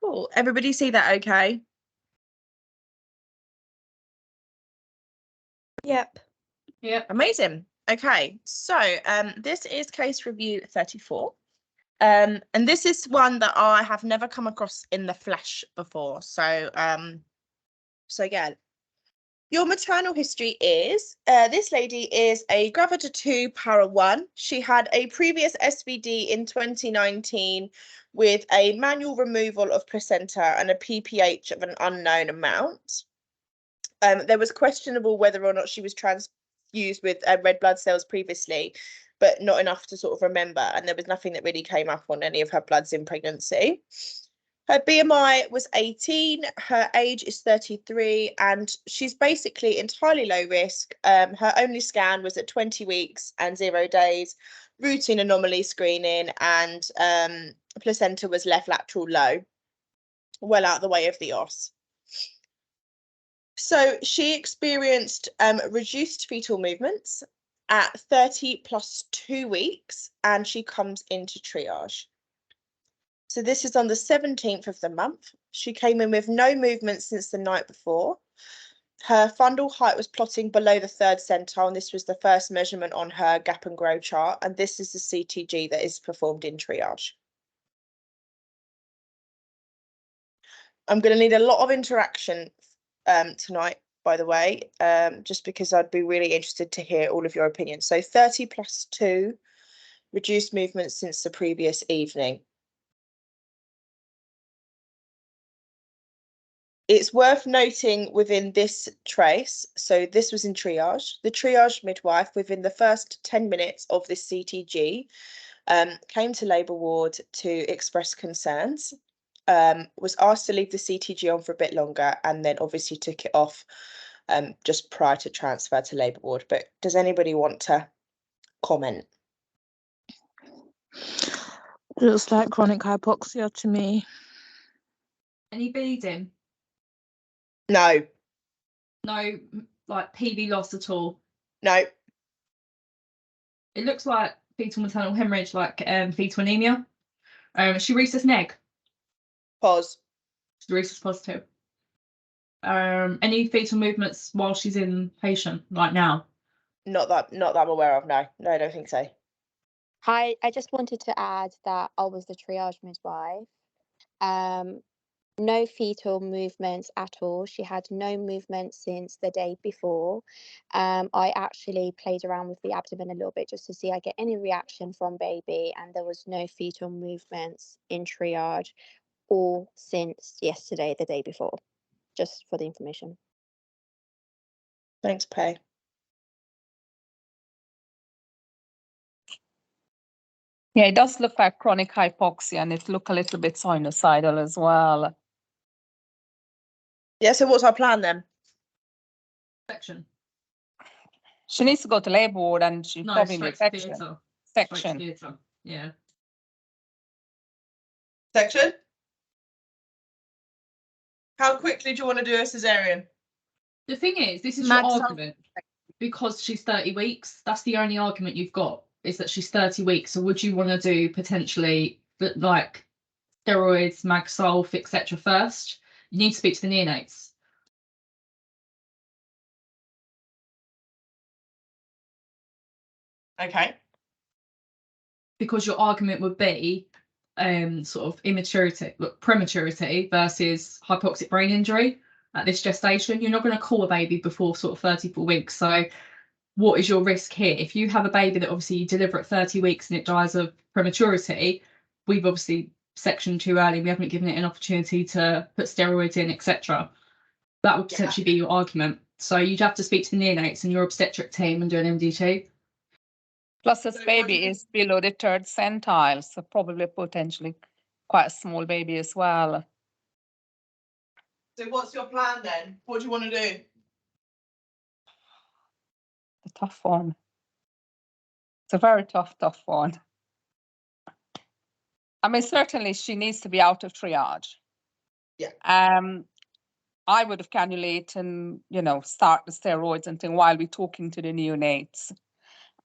Cool. Everybody see that okay? Yep. Yep. Amazing. Okay, so this is case review 34. And this is one that I have never come across in the flesh before. So yeah. Your maternal history is, this lady is a Gravida 2 Para 1. She had a previous SVD in 2019 with a manual removal of placenta and a PPH of an unknown amount. There was questionable whether or not she was transfused with red blood cells previously, but not enough to sort of remember. And there was nothing that really came up on any of her bloods in pregnancy. Her BMI was 18, her age is 33, and she's basically entirely low risk. Her only scan was at 20 weeks and 0 days, routine anomaly screening, and placenta was left lateral low, well out of the way of the os. So she experienced reduced fetal movements at 30 plus 2 weeks, and she comes into triage. So this is on the 17th of the month. She came in with no movement since the night before. Her fundal height was plotting below the 3rd centile, and this was the first measurement on her gap and grow chart. And this is the CTG that is performed in triage. I'm going to need a lot of interaction tonight, by the way, just because I'd be really interested to hear all of your opinions. So 30 plus 2, reduced movement since the previous evening. It's worth noting within this trace, so this was in triage, the triage midwife within the first 10 minutes of this CTG came to labour ward to express concerns, was asked to leave the CTG on for a bit longer, and then obviously took it off just prior to transfer to labour ward. But does anybody want to comment? Looks like chronic hypoxia to me. Any bleeding? No. No, like PV loss at all? No. It looks like fetal maternal hemorrhage, like fetal anemia. She rhesus neg. Pause. She's rhesus positive. Any fetal movements while she's in patient right now? Not that I'm aware of, no. No, I don't think so. Hi, I just wanted to add that I was the triage midwife. No fetal movements at all. She had no movement since the day before. I actually played around with the abdomen a little bit just to see I get any reaction from baby, and there was no fetal movements in triage or since yesterday, the day before, just for the information. Thanks, Pay. Yeah, it does look like chronic hypoxia, and it looks a little bit sinusoidal as well. Yeah, so what's our plan then? Section. She needs to go to labour ward, and she No, probably straight needs to section. theatre. Section. Straight to theatre. Yeah. Section? How quickly do you want to do a cesarean? The thing is, this is Max your out. argument. Because she's 30 weeks, that's the only argument you've got, is that she's 30 weeks. So would you want to do potentially like steroids, Magsolf, etc. first? You need to speak to the neonates. Okay. Because your argument would be sort of prematurity versus hypoxic brain injury at this gestation. You're not going to call a baby before sort of 34 weeks. So what is your risk here? If you have a baby that obviously you deliver at 30 weeks and it dies of prematurity, we've obviously sectioned too early. We haven't given it an opportunity to put steroids in, etc. That would potentially be your argument. So you'd have to speak to the neonates and your obstetric team and do an MDT. Plus, this baby is below the 3rd centile, so probably potentially quite a small baby as well. So what's your plan then? What do you want to do? A tough one. It's a very tough one. I mean, certainly she needs to be out of triage. Yeah. I would have cannulated and, start the steroids and thing while we're talking to the neonates.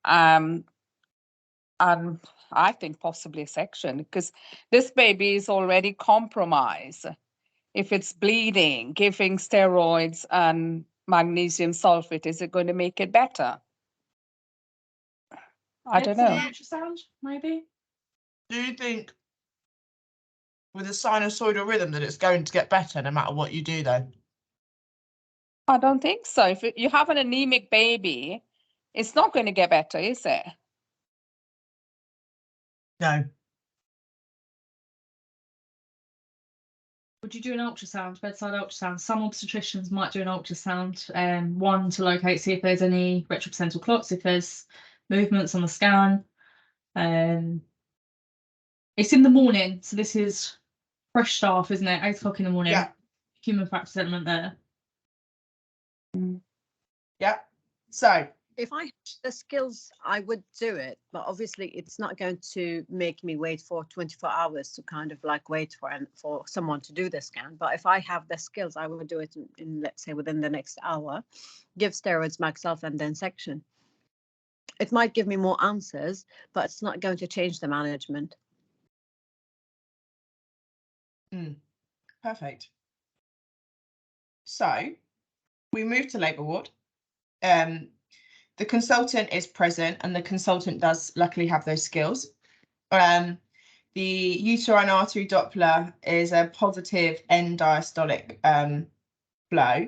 And I think possibly a section, because this baby is already compromised. If it's bleeding, giving steroids and magnesium sulfate, is it going to make it better? I don't know. Ultrasound, maybe. Do you think with a sinusoidal rhythm that it's going to get better no matter what you do though? I don't think so. If you have an anemic baby, it's not going to get better, is it? No. Would you do an ultrasound, bedside ultrasound? Some obstetricians might do an ultrasound, one to locate, see if there's any retroplacental clots, if there's movements on the scan. It's in the morning, so this is fresh staff, isn't it? 8 o'clock in the morning. Yeah. Human factors element there. Yeah. So If I had the skills, I would do it, but obviously it's not going to make me wait for 24 hours to kind of like wait for someone to do the scan. But if I have the skills, I would do it in let's say within the next hour, give steroids myself and then section. It might give me more answers, but it's not going to change the management. perfect. So we move to labour ward. The consultant is present and the consultant does luckily have those skills. The uterine artery Doppler is a positive end diastolic flow,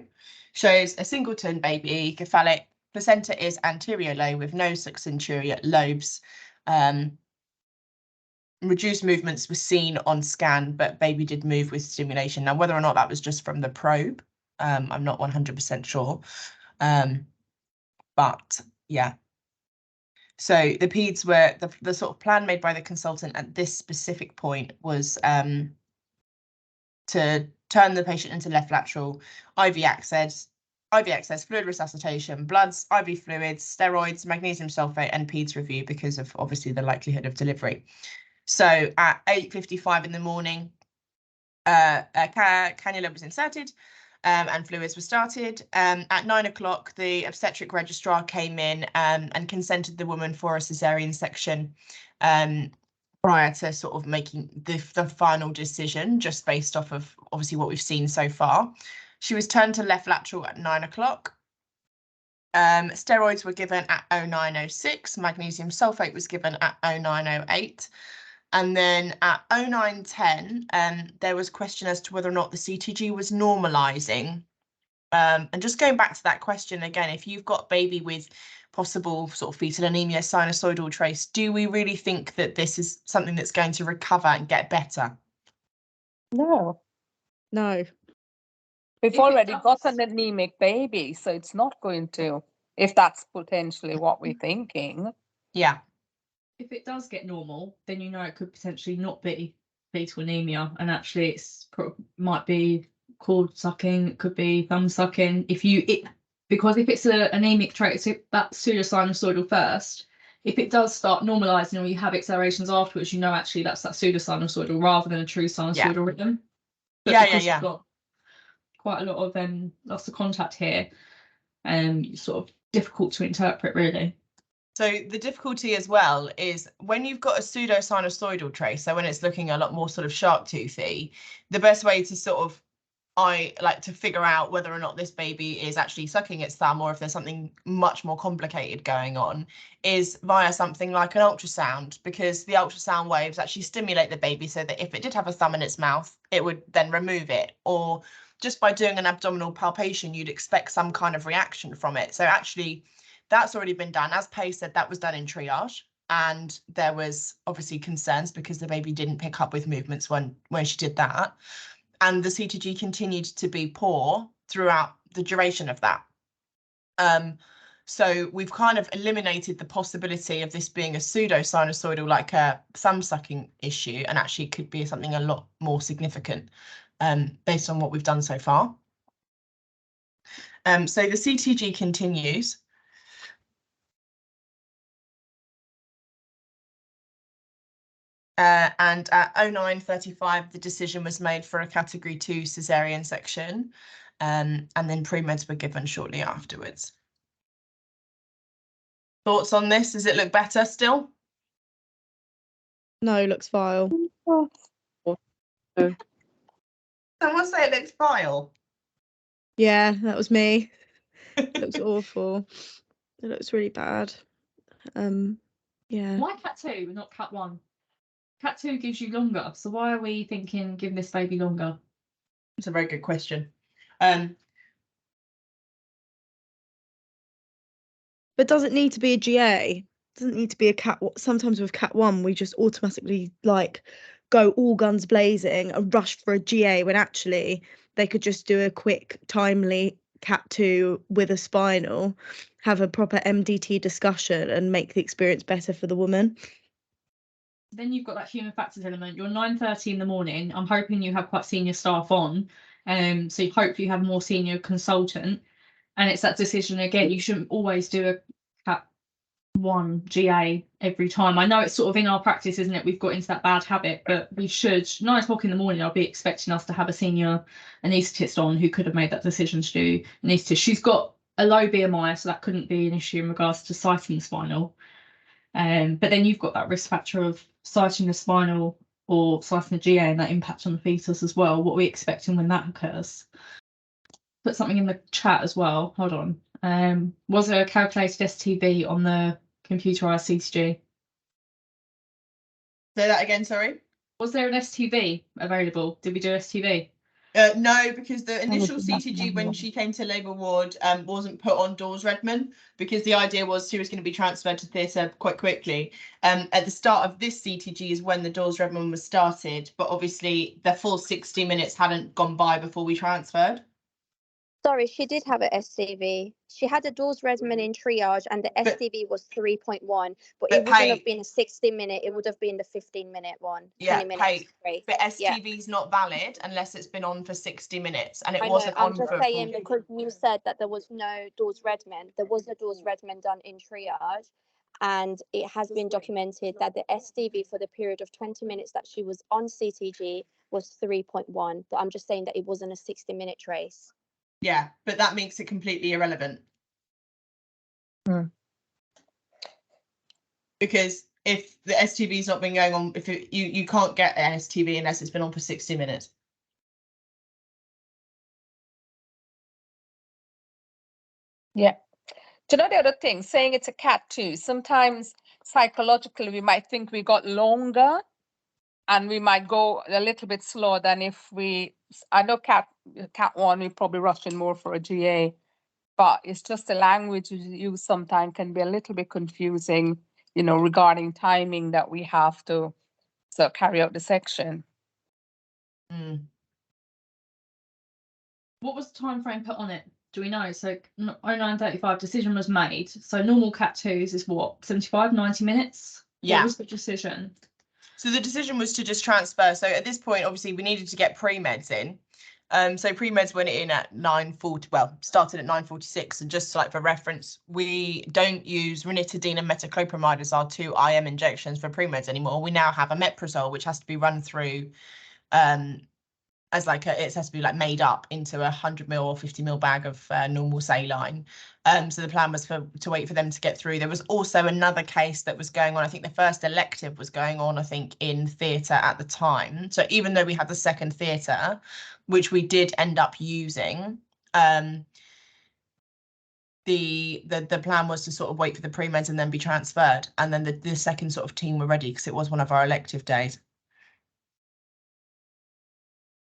shows a singleton baby, cephalic, placenta is anterior low with no subcenterior lobes. Reduced movements were seen on scan, but baby did move with stimulation. Now, whether or not that was just from the probe, I'm not 100% sure. But yeah. So the peds were the sort of plan made by the consultant at this specific point was to turn the patient into left lateral, IV access, fluid resuscitation, bloods, IV fluids, steroids, magnesium sulfate, and peds review because of obviously the likelihood of delivery. So at 8:55 in the morning, a cannula was inserted. And fluids were started. At 9 o'clock, the obstetric registrar came in and consented the woman for a cesarean section prior to sort of making the final decision, just based off of obviously what we've seen so far. She was turned to left lateral at 9 o'clock. Steroids were given at 09:06. Magnesium sulfate was given at 09:08. And then at 09:10, there was question as to whether or not the CTG was normalising. And just going back to that question again, if you've got baby with possible sort of fetal anemia, sinusoidal trace, do we really think that this is something that's going to recover and get better? No. No. We've If it already got does- an anemic baby, so it's not going to, if that's potentially what we're thinking. Yeah. If it does get normal, then you know it could potentially not be fetal anemia, and actually it's might be cord sucking, it could be thumb sucking. Because if it's an anemic trait, it's that pseudosinusoidal first. If it does start normalising or you have accelerations afterwards, you know actually that's that pseudosinusoidal rather than a true sinusoidal rhythm. But because you've got quite a lot of loss of contact here, sort of difficult to interpret really. So the difficulty as well is when you've got a pseudosinusoidal trace, so when it's looking a lot more sort of shark toothy, the best way to sort of to figure out whether or not this baby is actually sucking its thumb or if there's something much more complicated going on is via something like an ultrasound, because the ultrasound waves actually stimulate the baby so that if it did have a thumb in its mouth, it would then remove it. Or just by doing an abdominal palpation, you'd expect some kind of reaction from it. So actually, that's already been done. As Paige said, that was done in triage. And there was obviously concerns because the baby didn't pick up with movements when she did that. And the CTG continued to be poor throughout the duration of that. So we've kind of eliminated the possibility of this being a pseudosinusoidal, like a thumb sucking issue, and actually could be something a lot more significant based on what we've done so far. So the CTG continues. And at 09:35, the decision was made for a category 2 cesarean section, and then pre-meds were given shortly afterwards. Thoughts on this? Does it look better still? No, looks vile. Someone say it looks vile. Yeah, that was me. It looks awful. It looks really bad. Yeah. Why cat 2 and not cat 1? Cat 2 gives you longer, so why are we thinking giving this baby longer? It's a very good question. But does it need to be a GA? Doesn't need to be a cat. Sometimes with cat 1, we just automatically like go all guns blazing and rush for a GA when actually they could just do a quick, timely cat 2 with a spinal, have a proper MDT discussion and make the experience better for the woman. Then you've got that human factors element. You're 9:30 in the morning. I'm hoping you have quite senior staff on. So you hope you have a more senior consultant. And it's that decision again. You shouldn't always do a cat 1 GA every time. I know it's sort of in our practice, isn't it? We've got into that bad habit, but we should 9 o'clock in the morning. I'll be expecting us to have a senior anaesthetist on who could have made that decision to do anaesthetist. She's got a low BMI, so that couldn't be an issue in regards to sighting the spinal. But then you've got that risk factor of sighting the spinal or sighting the GA and that impact on the fetus as well. What are we expecting when that occurs? Put something in the chat as well. Hold on. Was there a calculated STV on the computerized CTG? Say that again, sorry. Was there an STV available? Did we do STV? No, because the initial CTG when she came to labour ward wasn't put on Dawes Redman because the idea was she was going to be transferred to theatre quite quickly. At the start of this CTG is when the Dawes Redman was started, but obviously the full 60 minutes hadn't gone by before we transferred. Sorry, she did have a SCV. She had a Dawes Redman in triage and the SCV was 3.1, but it wouldn't have been a 60-minute, it would have been the 15-minute one. Yeah, 20 minutes. but STV is not valid unless it's been on for 60 minutes and it I know, wasn't I'm on just for saying because you said that there was no Dawes Redman. There was a Dawes Redman done in triage, and it has been documented that the SDV for the period of 20 minutes that she was on CTG was 3.1. But I'm just saying that it wasn't a 60-minute trace. Yeah, but that makes it completely irrelevant. Because if the STV's not been going on, if you can't get an STV unless it's been on for 60 minutes. Yeah. Do you know the other thing? Saying it's a cat 2, sometimes psychologically we might think we got longer and we might go a little bit slower than if I know cat 1, we probably rushing more for a GA, but it's just the language you use sometimes can be a little bit confusing, you know, regarding timing that we have to carry out the section. What was the time frame put on it? Do we know? So 09:35 decision was made. So normal cat 2s is what, 75, 90 minutes? Yeah. What was the decision? So the decision was to just transfer. So at this point, obviously, we needed to get pre-meds in. So pre-meds went in at 9:40, well, started at 9:46. And just like for reference, we don't use ranitidine and metoclopramide as our 2 IM injections for pre-meds anymore. We now have omeprazole, which has to be run through as like it has to be like made up into a 100 ml or 50 ml bag of normal saline. So the plan was to wait for them to get through. There was also another case that was going on. I think the first elective was going on, I think, in theatre at the time. So even though we had the second theatre, which we did end up using, the plan was to sort of wait for the pre-meds and then be transferred. And then the second sort of team were ready because it was one of our elective days.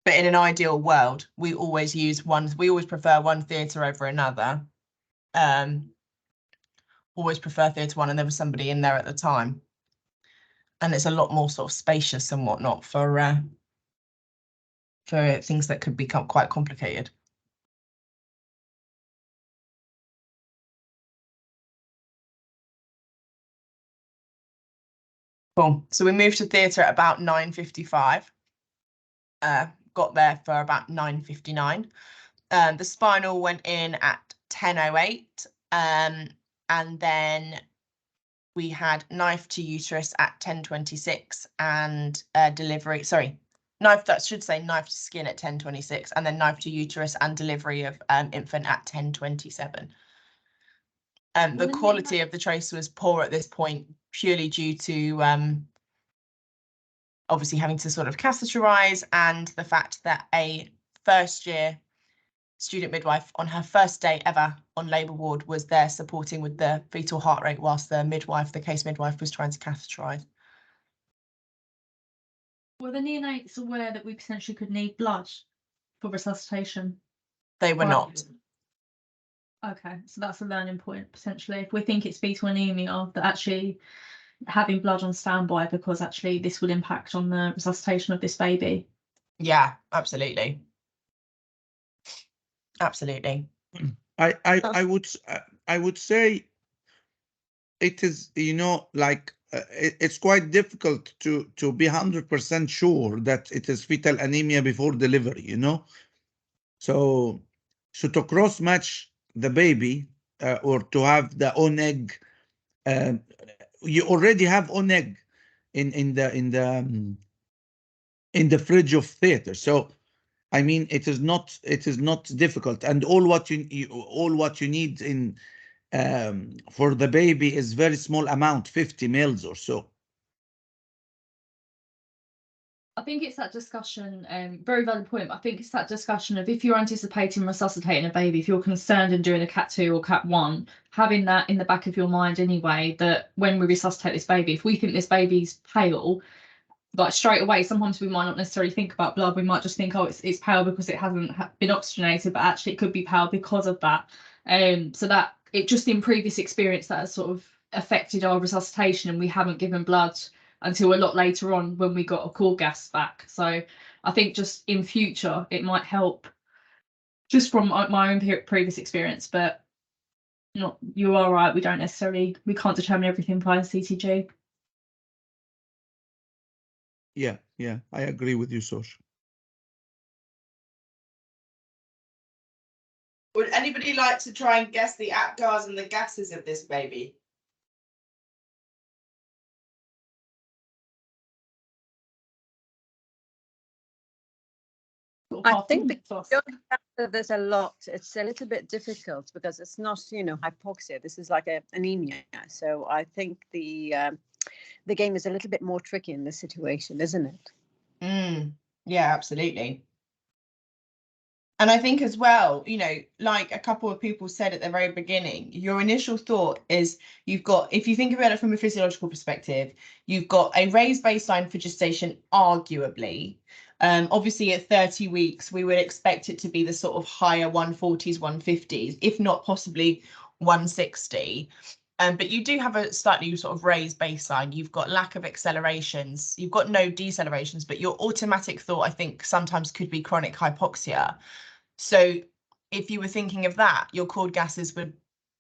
But in an ideal world, we always prefer one theatre over another. Always prefer theatre 1, and there was somebody in there at the time. And it's a lot more sort of spacious and whatnot for things that could become quite complicated. Cool. So we moved to theatre at about 9:55. Got there for about 9:59. The spinal went in at 10:08, and then we had knife to uterus at 10:26 and delivery. Sorry, knife to skin at 10:26, and then knife to uterus and delivery of infant at 10:27. The quality of the trace was poor at this point, purely due to obviously having to sort of catheterize, and the fact that a first-year student midwife on her first day ever on labour ward was there supporting with the fetal heart rate whilst the case midwife was trying to catheterize. Were the neonates aware that we potentially could need blood for resuscitation? They were Right. not. Okay, so that's a learning point potentially. If we think it's fetal anemia, that actually having blood on standby, because actually this will impact on the resuscitation of this baby. Yeah, absolutely. Absolutely. I would say it is, you know, like it's quite difficult to be 100% sure that it is fetal anemia before delivery, you know. So to cross match the baby or to have the own egg, you already have own egg in the fridge of theater. So I mean, it is not difficult, and all what you need in for the baby is very small amount, 50 mils or so. I think it's that discussion, very valid point, but I think it's that discussion of if you're anticipating resuscitating a baby, if you're concerned in doing a Cat 2 or Cat 1, having that in the back of your mind anyway, that when we resuscitate this baby, if we think this baby's pale, like straight away, sometimes we might not necessarily think about blood, we might just think, oh, it's pale because it hasn't been oxygenated, but actually it could be pale because of that. So that it just in previous experience that has sort of affected our resuscitation, and we haven't given blood until a lot later on when we got a cord gas back. So I think just in future it might help, just from my own previous experience, but not, you are right, we can't determine everything via CTG. Yeah, I agree with you, Sosh. Would anybody like to try and guess the APGARs and the gases of this baby? I think there's a lot. It's a little bit difficult because it's not, you know, hypoxia. This is like anemia. So I think the game is a little bit more tricky in this situation, isn't it? Yeah, absolutely. And I think as well, you know, like a couple of people said at the very beginning, your initial thought is you've got, if you think about it from a physiological perspective, you've got a raised baseline for gestation, arguably. Obviously at 30 weeks, we would expect it to be the sort of higher 140s, 150s, if not possibly 160. But you do have a slightly sort of raised baseline. You've got lack of accelerations. You've got no decelerations, but your automatic thought, I think, sometimes could be chronic hypoxia. So if you were thinking of that, your cord gases would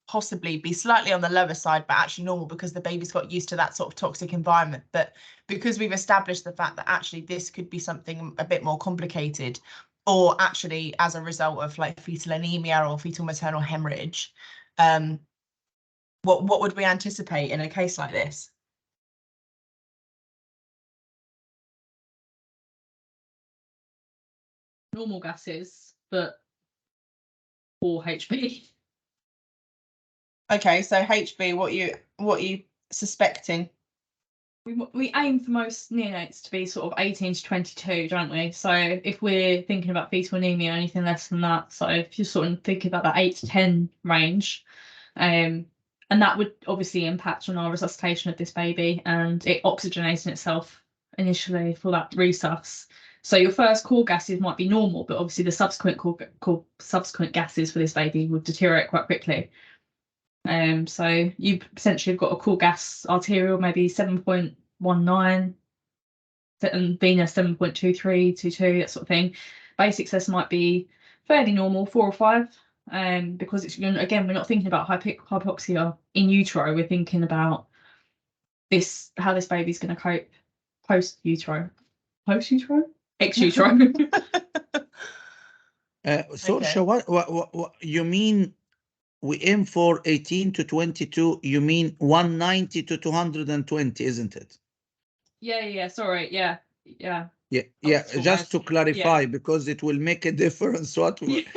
possibly be slightly on the lower side, but actually normal because the baby's got used to that sort of toxic environment. But because we've established the fact that actually this could be something a bit more complicated, or actually as a result of like fetal anemia or fetal maternal hemorrhage, what would we anticipate in a case like this? Normal gases, but or HB. Okay, so HB, what are you suspecting? We aim for most neonates to be sort of 18 to 22, don't we? So if we're thinking about fetal anemia, anything less than that, so if you're sort of thinking about that 8 to 10 range, and that would obviously impact on our resuscitation of this baby and it oxygenating itself initially for that resus. So your first cord gases might be normal, but obviously the subsequent subsequent gases for this baby would deteriorate quite quickly. So you potentially have got a cord gas arterial maybe 7.19 and venous 7.23, 22, that sort of thing. Basic access might be fairly normal, 4 or 5. Because it's, again, we're not thinking about hypoxia in utero. We're thinking about this, how this baby's going to cope post utero, ex utero. Sorsha, what you mean? We aim for 18 to 22. You mean 190 to 220, isn't it? Yeah. Sorry. Yeah. Just to clarify, because it will make a difference. What? We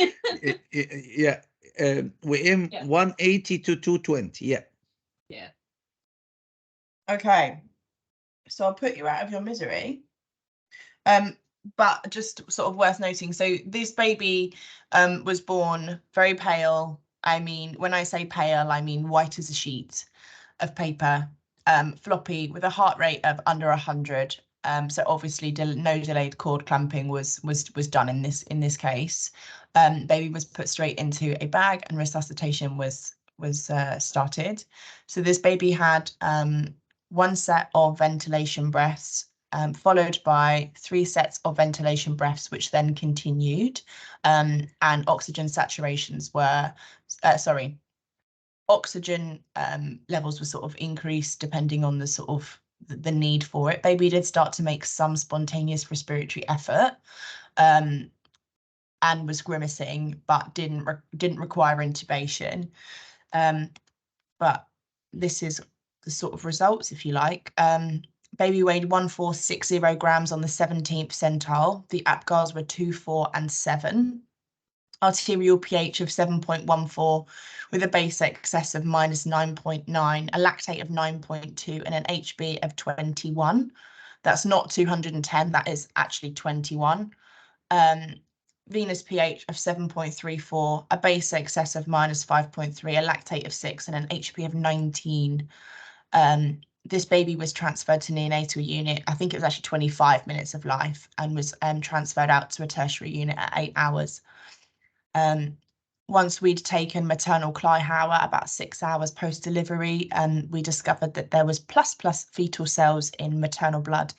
aim 180 to 220. Yeah. Okay, so I'll put you out of your misery But just sort of worth noting, so this baby was born very pale. I mean, when I say pale, I mean white as a sheet of paper, floppy, with a heart rate of under 100. So obviously no delayed cord clamping was done in this case. Baby was put straight into a bag and resuscitation was started. So this baby had 1 set of ventilation breaths, followed by 3 sets of ventilation breaths, which then continued, and oxygen saturations were, oxygen levels were sort of increased depending on the sort of the need for it. Baby did start to make some spontaneous respiratory effort, and was grimacing, but didn't require intubation. But this is the sort of results, if you like. Baby weighed 1460 grams on the 17th centile. The APGARs were 2, 4, and 7. Arterial pH of 7.14 with a base excess of -9.9, a lactate of 9.2, and an HB of 21. That's not 210, that is actually 21. Venous pH of 7.34, a base excess of -5.3, a lactate of 6, and an HB of 19. This baby was transferred to neonatal unit. I think it was actually 25 minutes of life, and was transferred out to a tertiary unit at 8 hours. Once we'd taken maternal Kleihauer about 6 hours post-delivery, we discovered that there was plus fetal cells in maternal blood.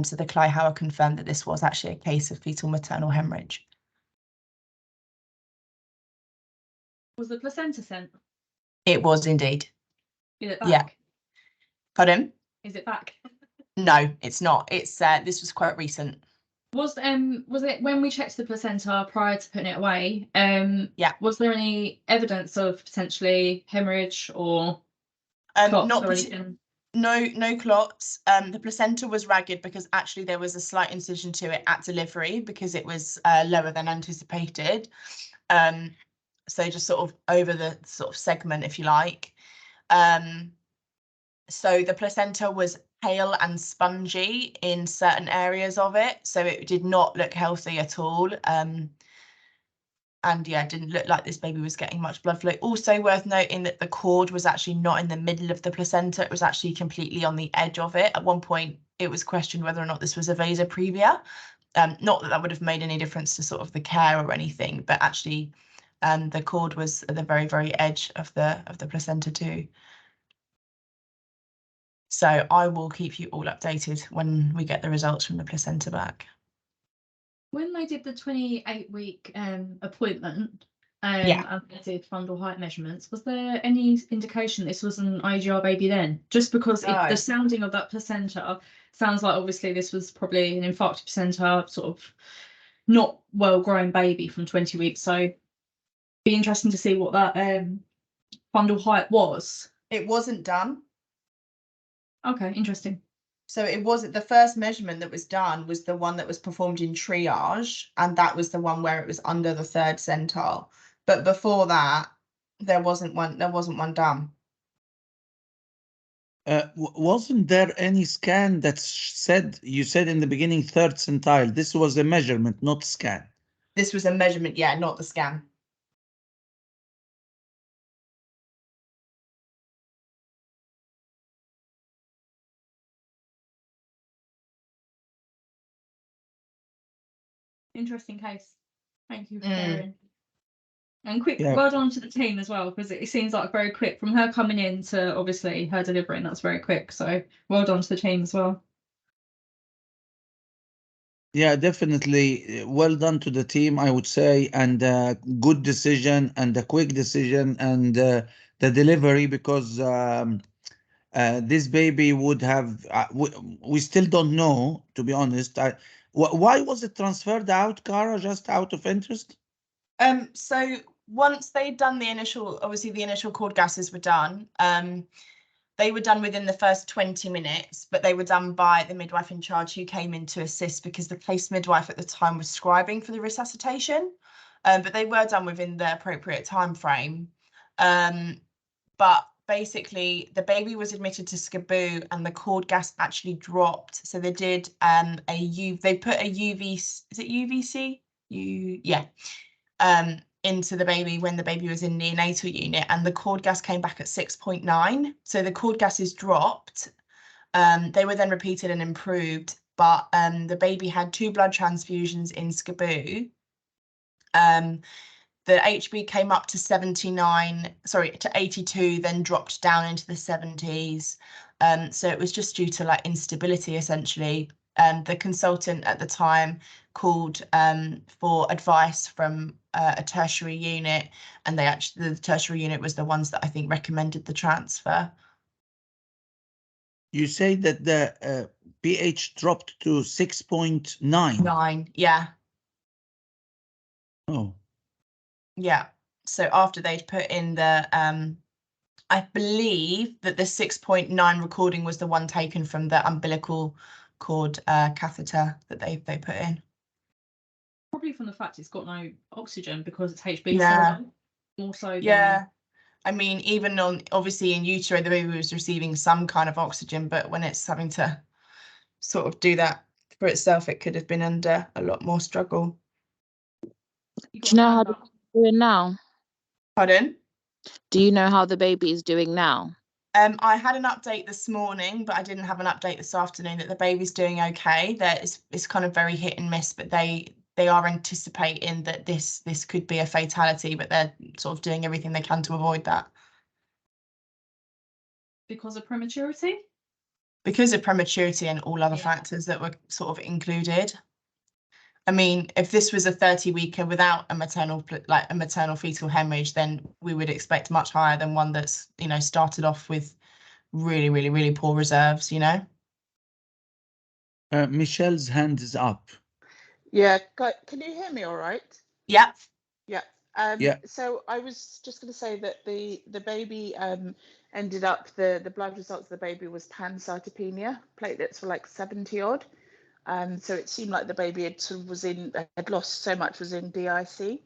So the Kleihauer confirmed that this was actually a case of fetal maternal hemorrhage. Was the placenta sent? It was indeed. Is it back? Yeah. Pardon? Is it back? No, it's not. It's this was quite recent. Was it when we checked the placenta prior to putting it away? Yeah. Was there any evidence of potentially hemorrhage or clots not or anything? No clots. The placenta was ragged because actually there was a slight incision to it at delivery because it was lower than anticipated. So just sort of over the sort of segment, if you like. So the placenta was pale and spongy in certain areas of it, so it did not look healthy at all. And yeah, it didn't look like this baby was getting much blood flow. Also worth noting that the cord was actually not in the middle of the placenta, it was actually completely on the edge of it. At one point, it was questioned whether or not this was a vasa previa. Not that that would have made any difference to sort of the care or anything, but actually the cord was at the very, very edge of the placenta too. So I will keep you all updated when we get the results from the placenta back. When they did the 28-week appointment, Yeah. and they did fundal height measurements, was there any indication this was an IGR baby then? Just because No. the sounding of that placenta sounds like obviously this was probably an infarcted placenta, sort of not well-grown baby from 20 weeks. So be interesting to see what that fundal height was. It wasn't done. Okay, interesting. So it wasn't, the first measurement that was done was the one that was performed in triage, and that was the one where it was under the 3rd centile. But before that, there wasn't one done. Wasn't there any scan that said, you said in the beginning 3rd centile? This was a measurement, not scan. This was a measurement, yeah, not the scan. Interesting case. Thank you for sharing. And quick, Yeah. well done to the team as well, because it seems like very quick from her coming in to obviously her delivering. That's very quick. So well done to the team as well. Yeah, definitely. Well done to the team, I would say, and good decision and a quick decision, and the delivery, because this baby would have, we still don't know, to be honest. Why was it transferred out, Cara, just out of interest? So once they'd done the initial, obviously the initial cord gases were done, they were done within the first 20 minutes, but they were done by the midwife in charge who came in to assist because the case midwife at the time was scribing for the resuscitation. But they were done within the appropriate time frame. But basically the baby was admitted to SCBU and the cord gas actually dropped. So they did they put a UV, is it UVC? Into the baby when the baby was in neonatal unit, and the cord gas came back at 6.9. So the cord gases dropped. They were then repeated and improved, but the baby had 2 blood transfusions in SCBU. The HB came up to 82, then dropped down into the 70s. So it was just due to like instability, essentially. The consultant at the time called for advice from a tertiary unit, and the tertiary unit was the ones that I think recommended the transfer. You say that the pH dropped to 6.9. 9, yeah. Oh. Yeah. So after they'd put in the I believe that the 6.9 recording was the one taken from the umbilical cord catheter that they put in. Probably from the fact it's got no oxygen because it's HB. Yeah. So more so than, Yeah. I mean, even obviously in utero, the baby was receiving some kind of oxygen, but when it's having to sort of do that for itself, it could have been under a lot more struggle. you Do you know how got the baby's doing now? Pardon? Do you know how the baby is doing now? I had an update this morning, but I didn't have an update this afternoon that the baby's doing okay. It's kind of very hit and miss, but they are anticipating that this could be a fatality, but they're sort of doing everything they can to avoid that. because of prematurity? Because of prematurity and all other Yeah. factors that were sort of included. I mean, if this was a 30-weeker without a maternal fetal hemorrhage, then we would expect much higher than one that's, you know, started off with really, really, really poor reserves, you know. Michelle's hand is up. Yeah, can you hear me all right? Yeah. Yeah. Yeah. So I was just going to say that the baby ended up, the blood results of the baby was pancytopenia. Platelets were like 70 odd. So it seemed like the baby had lost so much, was in DIC.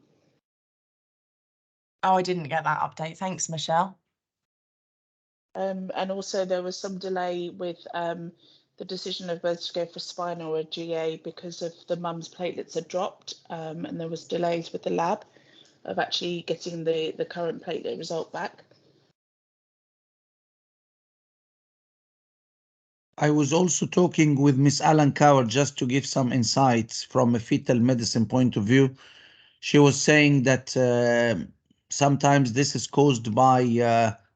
Oh, I didn't get that update. Thanks, Michelle. And also there was some delay with the decision of whether to go for spinal or a GA because of the mum's platelets had dropped, and there was delays with the lab of actually getting the current platelet result back. I was also talking with Miss Alan Cower just to give some insights from a fetal medicine point of view. She was saying that sometimes this is caused by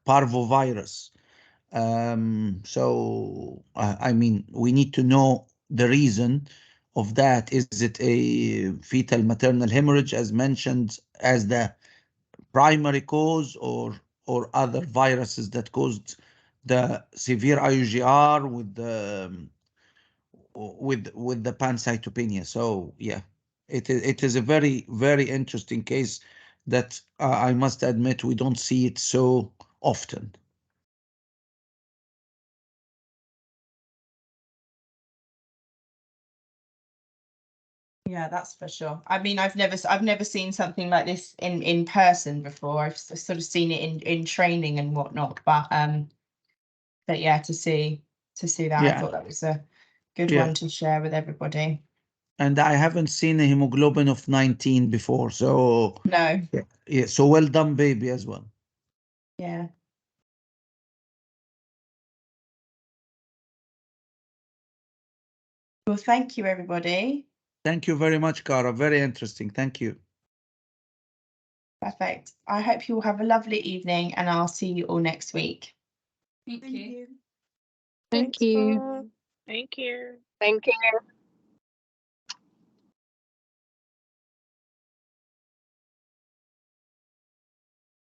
parvovirus. So, I mean, we need to know the reason of that. Is it a fetal maternal hemorrhage, as mentioned, as the primary cause, or other viruses that caused the severe IUGR with the pancytopenia? So yeah, it is a very, very interesting case that I must admit we don't see it so often. Yeah, that's for sure. I mean, I've never seen something like this in person before. I've sort of seen it in training and whatnot, but yeah, to see that, I Yeah. thought that was a good Yeah. one to share with everybody. And I haven't seen a hemoglobin of 19 before, so No. yeah, so well done, baby, as well. Yeah. Well, thank you, everybody. Thank you very much, Cara. Very interesting. Thank you. Perfect. I hope you all have a lovely evening, and I'll see you all next week. Thank you. Thank you. Thank you. Thank you.